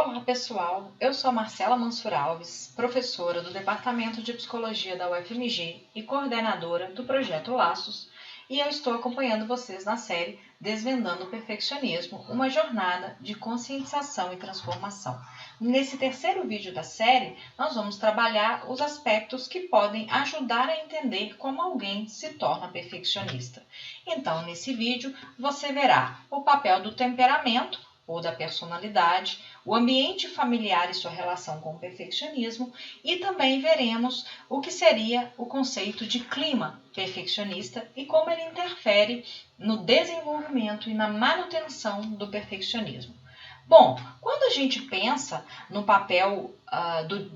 Olá pessoal, eu sou a Marcela Mansur Alves, professora do Departamento de Psicologia da UFMG e coordenadora do Projeto Laços, e eu estou acompanhando vocês na série Desvendando o Perfeccionismo, uma jornada de conscientização e transformação. Nesse terceiro vídeo da série, nós vamos trabalhar os aspectos que podem ajudar a entender como alguém se torna perfeccionista. Então, nesse vídeo, você verá o papel do temperamento ou da personalidade, o ambiente familiar e sua relação com o perfeccionismo, e também veremos o que seria o conceito de clima perfeccionista e como ele interfere no desenvolvimento e na manutenção do perfeccionismo. Bom, quando a gente pensa no papel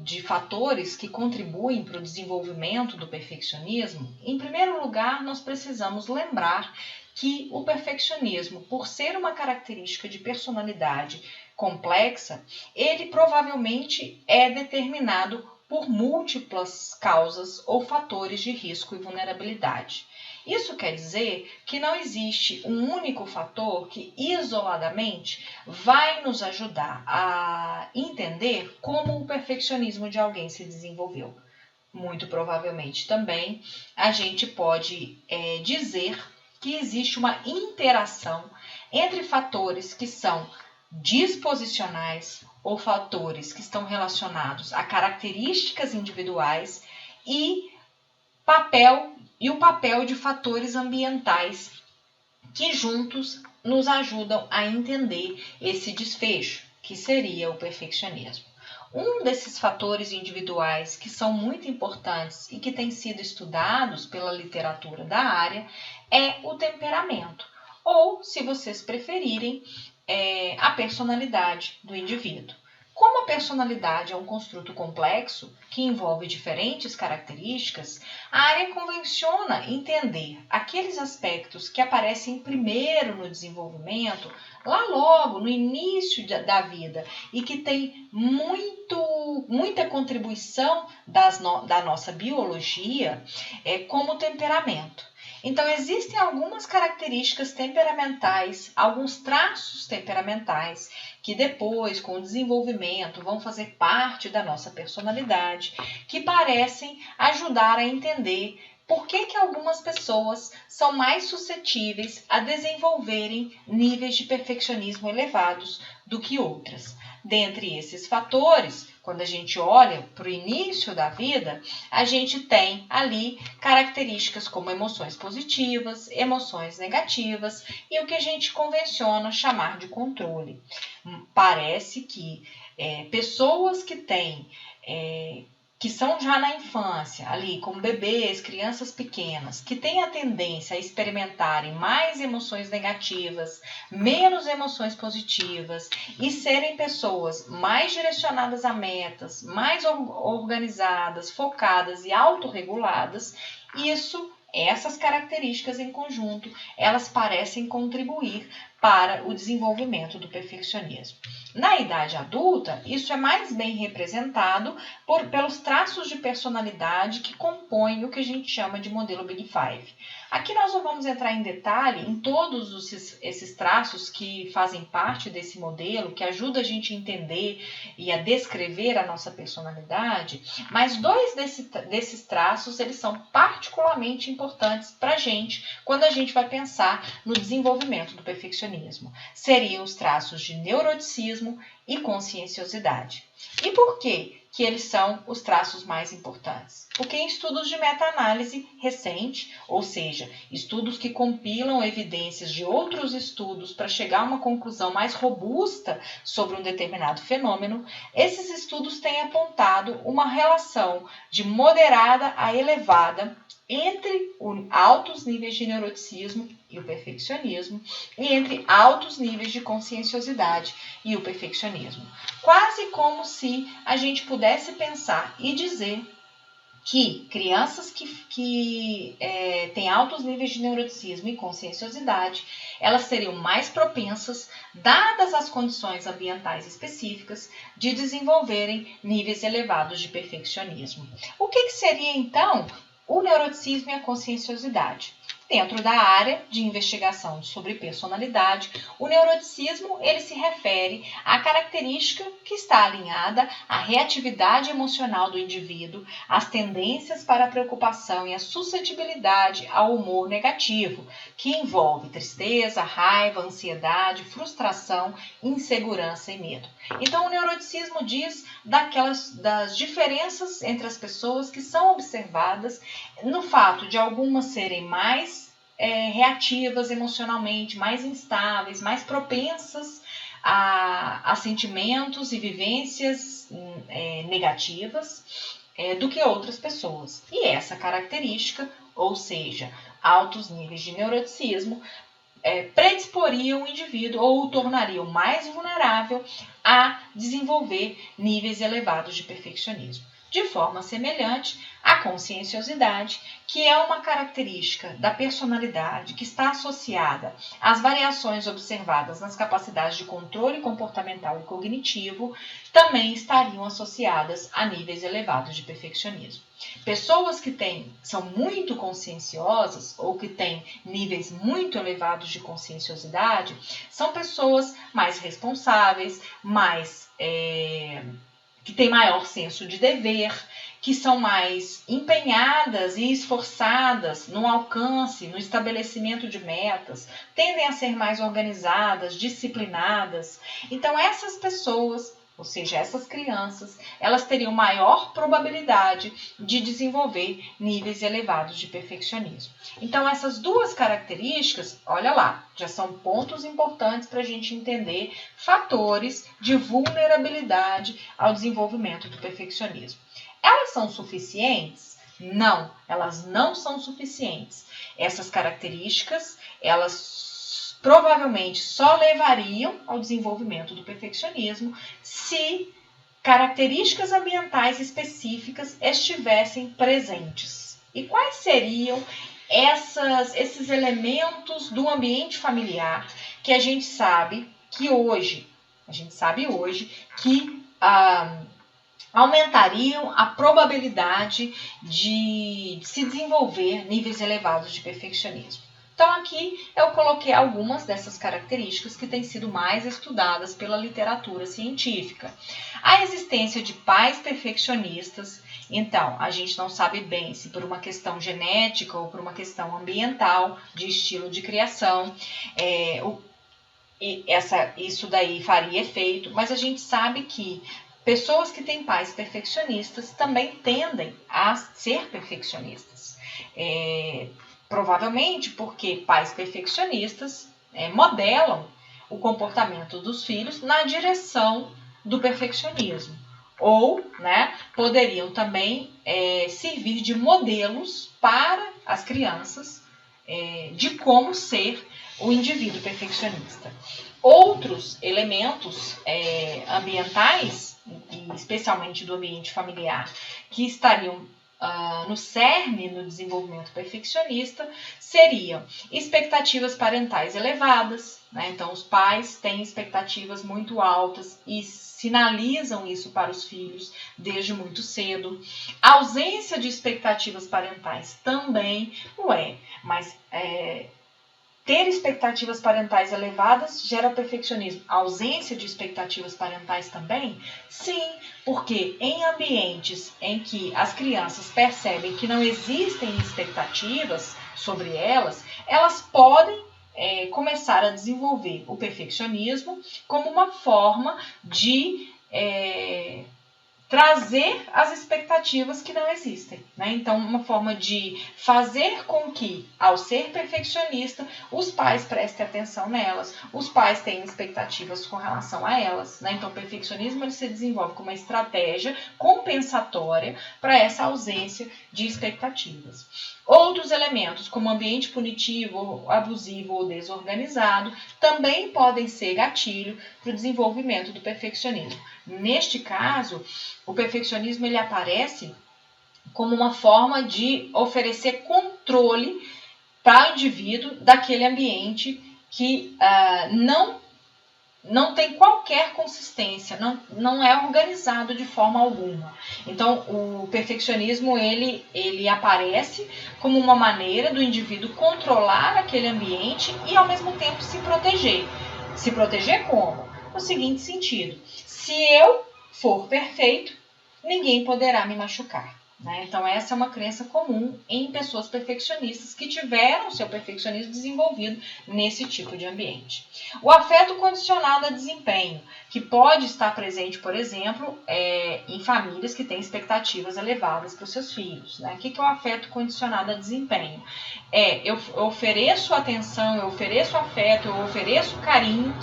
de fatores que contribuem para o desenvolvimento do perfeccionismo, em primeiro lugar, nós precisamos lembrar que o perfeccionismo, por ser uma característica de personalidade complexa, ele provavelmente é determinado por múltiplas causas ou fatores de risco e vulnerabilidade. Isso quer dizer que não existe um único fator que isoladamente vai nos ajudar a entender como o perfeccionismo de alguém se desenvolveu. Muito provavelmente também a gente pode dizer que existe uma interação entre fatores que são disposicionais ou fatores que estão relacionados a características individuais e o papel de fatores ambientais que juntos nos ajudam a entender esse desfecho, que seria o perfeccionismo. Um desses fatores individuais que são muito importantes e que têm sido estudados pela literatura da área é o temperamento, ou, se vocês preferirem, a personalidade do indivíduo. Como a personalidade é um construto complexo que envolve diferentes características, a área convenciona entender aqueles aspectos que aparecem primeiro no desenvolvimento, lá logo no início da vida, e que tem muita contribuição da nossa biologia, como o temperamento. Então, existem algumas características temperamentais, alguns traços temperamentais, que depois, com o desenvolvimento, vão fazer parte da nossa personalidade, que parecem ajudar a entender por que algumas pessoas são mais suscetíveis a desenvolverem níveis de perfeccionismo elevados do que outras. Dentre esses fatores, quando a gente olha para o início da vida, a gente tem ali características como emoções positivas, emoções negativas e o que a gente convenciona chamar de controle. Parece que pessoas que são já na infância, ali como bebês, crianças pequenas, que têm a tendência a experimentarem mais emoções negativas, menos emoções positivas e serem pessoas mais direcionadas a metas, mais organizadas, focadas e autorreguladas, essas características em conjunto, elas parecem contribuir para o desenvolvimento do perfeccionismo. Na idade adulta, isso é mais bem representado pelos traços de personalidade que compõem o que a gente chama de modelo Big Five. Aqui nós não vamos entrar em detalhe em todos esses traços que fazem parte desse modelo, que ajuda a gente a entender e a descrever a nossa personalidade, mas dois desses traços eles são particularmente importantes para a gente quando a gente vai pensar no desenvolvimento do perfeccionismo. Seriam os traços de neuroticismo e conscienciosidade. E por que eles são os traços mais importantes? Porque em estudos de meta-análise recente, ou seja, estudos que compilam evidências de outros estudos para chegar a uma conclusão mais robusta sobre um determinado fenômeno, esses estudos têm apontado uma relação de moderada a elevada entre altos níveis de neuroticismo e o perfeccionismo e entre altos níveis de conscienciosidade e o perfeccionismo. Quase como se a gente pudesse pensar e dizer que crianças que têm altos níveis de neuroticismo e conscienciosidade, elas seriam mais propensas, dadas as condições ambientais específicas, de desenvolverem níveis elevados de perfeccionismo. O que seria, então, o neuroticismo e a conscienciosidade? dentro da área de investigação sobre personalidade, o neuroticismo ele se refere à característica que está alinhada à reatividade emocional do indivíduo, às tendências para a preocupação e a suscetibilidade ao humor negativo, que envolve tristeza, raiva, ansiedade, frustração, insegurança e medo. Então, o neuroticismo diz das diferenças entre as pessoas que são observadas no fato de algumas serem mais reativas emocionalmente, mais instáveis, mais propensas a sentimentos e vivências negativas do que outras pessoas. E essa característica, ou seja, altos níveis de neuroticismo, predisporiam o indivíduo ou o tornariam mais vulnerável a desenvolver níveis elevados de perfeccionismo. De forma semelhante, a conscienciosidade, que é uma característica da personalidade que está associada às variações observadas nas capacidades de controle comportamental e cognitivo, também estariam associadas a níveis elevados de perfeccionismo. Pessoas que são muito conscienciosas ou que têm níveis muito elevados de conscienciosidade são pessoas mais responsáveis, que têm maior senso de dever, que são mais empenhadas e esforçadas no alcance, no estabelecimento de metas, tendem a ser mais organizadas, disciplinadas. Então, essas pessoas, ou seja, essas crianças, elas teriam maior probabilidade de desenvolver níveis elevados de perfeccionismo. Então, essas duas características, olha lá, já são pontos importantes para a gente entender fatores de vulnerabilidade ao desenvolvimento do perfeccionismo. Elas são suficientes? Não, elas não são suficientes. Essas características, elas provavelmente só levariam ao desenvolvimento do perfeccionismo se características ambientais específicas estivessem presentes. E quais seriam esses elementos do ambiente familiar que a gente sabe hoje que aumentariam a probabilidade de se desenvolver níveis elevados de perfeccionismo? Então, aqui eu coloquei algumas dessas características que têm sido mais estudadas pela literatura científica. A existência de pais perfeccionistas. Então, a gente não sabe bem se por uma questão genética ou por uma questão ambiental, de estilo de criação, isso daí faria efeito, mas a gente sabe que pessoas que têm pais perfeccionistas também tendem a ser perfeccionistas. Provavelmente porque pais perfeccionistas modelam o comportamento dos filhos na direção do perfeccionismo. Ou, poderiam também servir de modelos para as crianças de como ser o indivíduo perfeccionista. Outros elementos ambientais, especialmente do ambiente familiar, que estariam no cerne no desenvolvimento perfeccionista, seriam expectativas parentais elevadas, Então, os pais têm expectativas muito altas e sinalizam isso para os filhos desde muito cedo. A ausência de expectativas parentais também mas ter expectativas parentais elevadas gera perfeccionismo. A ausência de expectativas parentais também? Sim, porque em ambientes em que as crianças percebem que não existem expectativas sobre elas podem começar a desenvolver o perfeccionismo como uma forma de trazer as expectativas que não existem, Então, uma forma de fazer com que, ao ser perfeccionista, os pais prestem atenção nelas, os pais tenham expectativas com relação a elas, Então, o perfeccionismo ele se desenvolve como uma estratégia compensatória para essa ausência de expectativas. Outros elementos, como ambiente punitivo, abusivo ou desorganizado, também podem ser gatilho para o desenvolvimento do perfeccionismo. Neste caso, o perfeccionismo ele aparece como uma forma de oferecer controle para o indivíduo daquele ambiente que não não tem qualquer consistência, não é organizado de forma alguma. Então, o perfeccionismo, ele aparece como uma maneira do indivíduo controlar aquele ambiente e, ao mesmo tempo, se proteger. Se proteger como? No seguinte sentido: se eu for perfeito, ninguém poderá me machucar. Então, essa é uma crença comum em pessoas perfeccionistas que tiveram seu perfeccionismo desenvolvido nesse tipo de ambiente. O afeto condicionado a desempenho, que pode estar presente, por exemplo, em famílias que têm expectativas elevadas para os seus filhos. O que é o afeto condicionado a desempenho? Eu ofereço atenção, eu ofereço afeto, eu ofereço carinho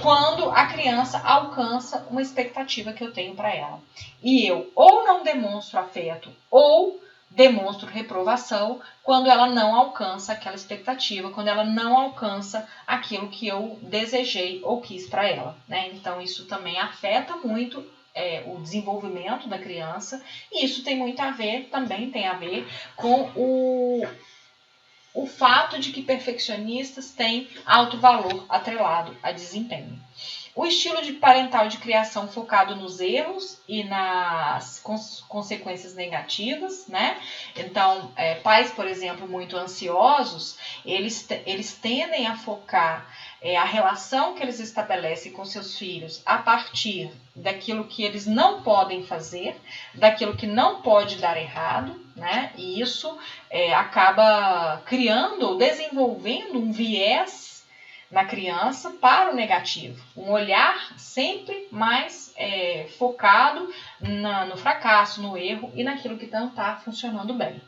quando a criança alcança uma expectativa que eu tenho para ela. E eu ou não demonstro afeto ou demonstro reprovação quando ela não alcança aquela expectativa, quando ela não alcança aquilo que eu desejei ou quis para ela. Então, isso também afeta muito o desenvolvimento da criança, e isso tem muito a ver, também tem a ver com o fato de que perfeccionistas têm alto valor atrelado a desempenho. O estilo de parental de criação focado nos erros e nas consequências negativas, Então, pais, por exemplo, muito ansiosos, eles tendem a focar a relação que eles estabelecem com seus filhos a partir daquilo que eles não podem fazer, daquilo que não pode dar errado, E isso acaba criando ou desenvolvendo um viés na criança para o negativo, um olhar sempre mais focado no fracasso, no erro e naquilo que não está funcionando bem.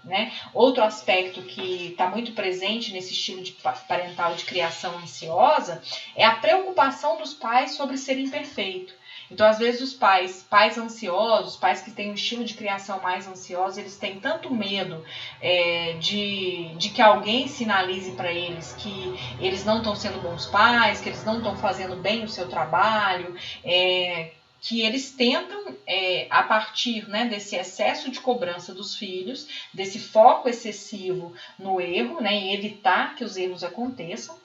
Outro aspecto que está muito presente nesse estilo de parental de criação ansiosa é a preocupação dos pais sobre ser imperfeito. Então, às vezes, os pais ansiosos, pais que têm um estilo de criação mais ansioso, eles têm tanto medo de que alguém sinalize para eles que eles não estão sendo bons pais, que eles não estão fazendo bem o seu trabalho, que eles tentam, a partir desse excesso de cobrança dos filhos, desse foco excessivo no erro, e evitar que os erros aconteçam,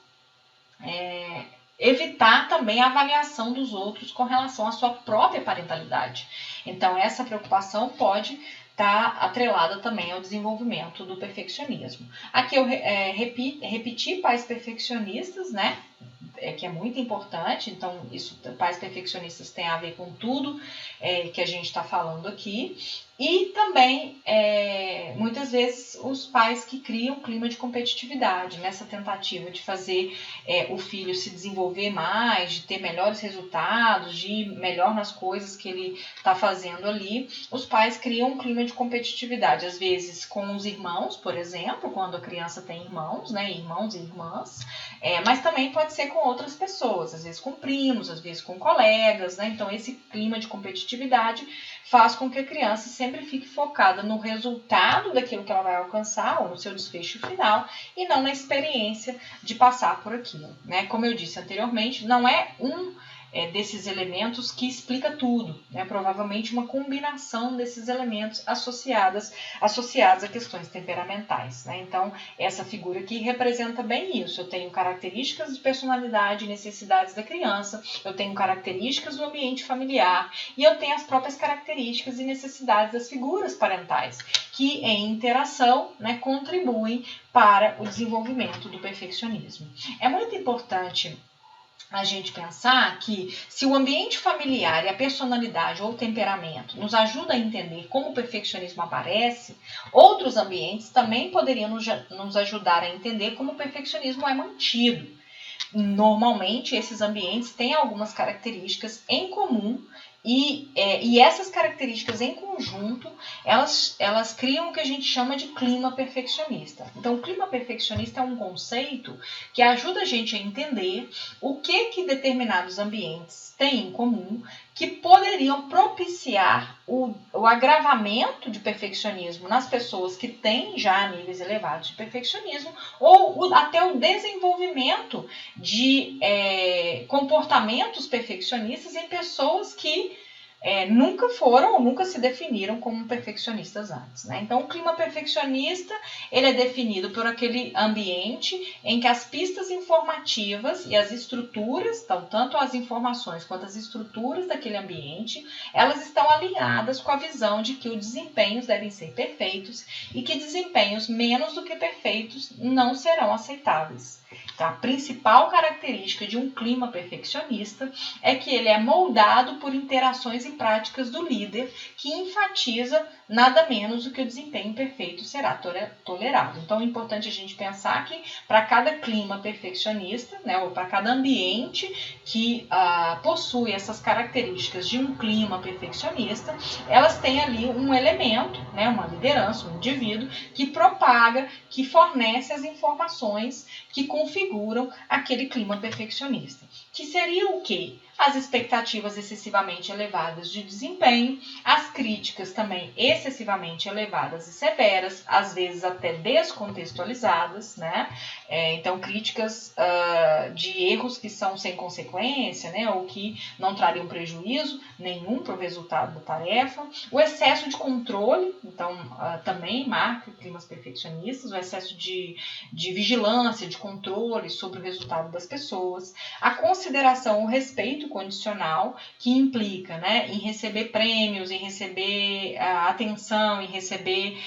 evitar também a avaliação dos outros com relação à sua própria parentalidade. Então, essa preocupação pode estar atrelada também ao desenvolvimento do perfeccionismo. Aqui eu repeti pais perfeccionistas, que é muito importante. Então, pais perfeccionistas tem a ver com tudo que a gente está falando aqui. E também, muitas vezes, os pais que criam um clima de competitividade, nessa tentativa de fazer o filho se desenvolver mais, de ter melhores resultados, de ir melhor nas coisas que ele está fazendo ali. Os pais criam um clima de competitividade, às vezes com os irmãos, por exemplo, quando a criança tem irmãos, irmãos e irmãs, mas também pode ser com outras pessoas, às vezes com primos, às vezes com colegas, Então, esse clima de competitividade faz com que a criança sempre fique focada no resultado daquilo que ela vai alcançar, ou no seu desfecho final, e não na experiência de passar por aquilo. Como eu disse anteriormente, não é um desses elementos que explica tudo, provavelmente uma combinação desses elementos associados a questões temperamentais. Então, essa figura aqui representa bem isso. Eu tenho características de personalidade e necessidades da criança, eu tenho características do ambiente familiar e eu tenho as próprias características e necessidades das figuras parentais, que em interação contribuem para o desenvolvimento do perfeccionismo. É muito importante a gente pensar que se o ambiente familiar e a personalidade ou temperamento nos ajuda a entender como o perfeccionismo aparece, outros ambientes também poderiam nos ajudar a entender como o perfeccionismo é mantido. Normalmente, esses ambientes têm algumas características em comum e essas características em conjunto, elas criam o que a gente chama de clima perfeccionista. Então, o clima perfeccionista é um conceito que ajuda a gente a entender o que determinados ambientes têm em comum que poderiam propiciar o agravamento de perfeccionismo nas pessoas que têm já níveis elevados de perfeccionismo ou até o desenvolvimento de comportamentos perfeccionistas em pessoas que nunca foram ou nunca se definiram como perfeccionistas antes, né? Então, o clima perfeccionista, ele é definido por aquele ambiente em que as pistas informativas e as estruturas, então, tanto as informações quanto as estruturas daquele ambiente, elas estão alinhadas com a visão de que os desempenhos devem ser perfeitos e que desempenhos menos do que perfeitos não serão aceitáveis. Então, a principal característica de um clima perfeccionista é que ele é moldado por interações e práticas do líder, que enfatiza nada menos do que o desempenho perfeito será tolerado. Então, é importante a gente pensar que para cada clima perfeccionista, né, ou para cada ambiente que possui essas características de um clima perfeccionista, elas têm ali um elemento, né, uma liderança, um indivíduo, que propaga, que fornece as informações que configuram aquele clima perfeccionista. Que seria o quê? As expectativas excessivamente elevadas de desempenho, as críticas também excessivamente elevadas e severas, às vezes até descontextualizadas, né? Então, críticas de erros que são sem consequência, né? Ou que não trariam prejuízo nenhum para o resultado da tarefa. O excesso de controle, então, também marca climas perfeccionistas, o excesso de vigilância, de controle sobre o resultado das pessoas, a consideração, o respeito condicional, que implica, né, em receber prêmios, em receber atenção, em receber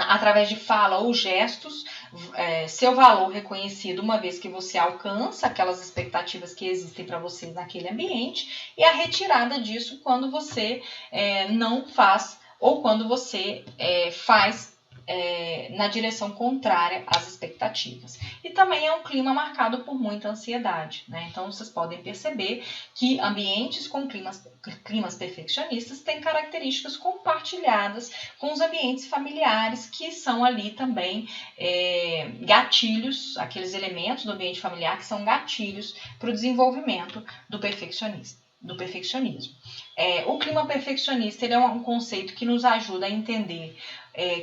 através de fala ou gestos, seu valor reconhecido uma vez que você alcança aquelas expectativas que existem para você naquele ambiente, e a retirada disso quando você não faz ou quando você faz na direção contrária às expectativas. E também é um clima marcado por muita ansiedade, né? Então, vocês podem perceber que ambientes com climas perfeccionistas têm características compartilhadas com os ambientes familiares, que são ali também gatilhos, aqueles elementos do ambiente familiar que são gatilhos para o desenvolvimento do perfeccionismo. O clima perfeccionista, ele é um conceito que nos ajuda a entender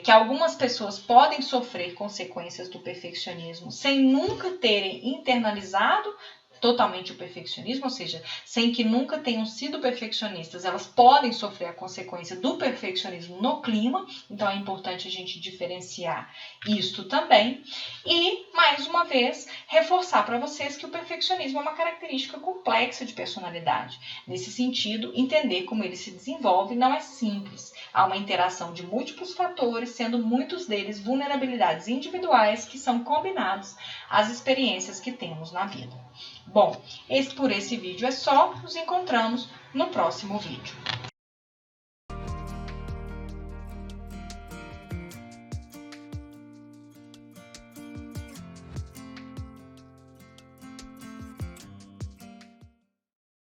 que algumas pessoas podem sofrer consequências do perfeccionismo sem nunca terem internalizado totalmente o perfeccionismo, ou seja, sem que nunca tenham sido perfeccionistas, elas podem sofrer a consequência do perfeccionismo no clima. Então, é importante a gente diferenciar isto também. E, mais uma vez, reforçar para vocês que o perfeccionismo é uma característica complexa de personalidade. Nesse sentido, entender como ele se desenvolve não é simples. Há uma interação de múltiplos fatores, sendo muitos deles vulnerabilidades individuais que são combinados às experiências que temos na vida. Bom, por esse vídeo é só. Nos encontramos no próximo vídeo.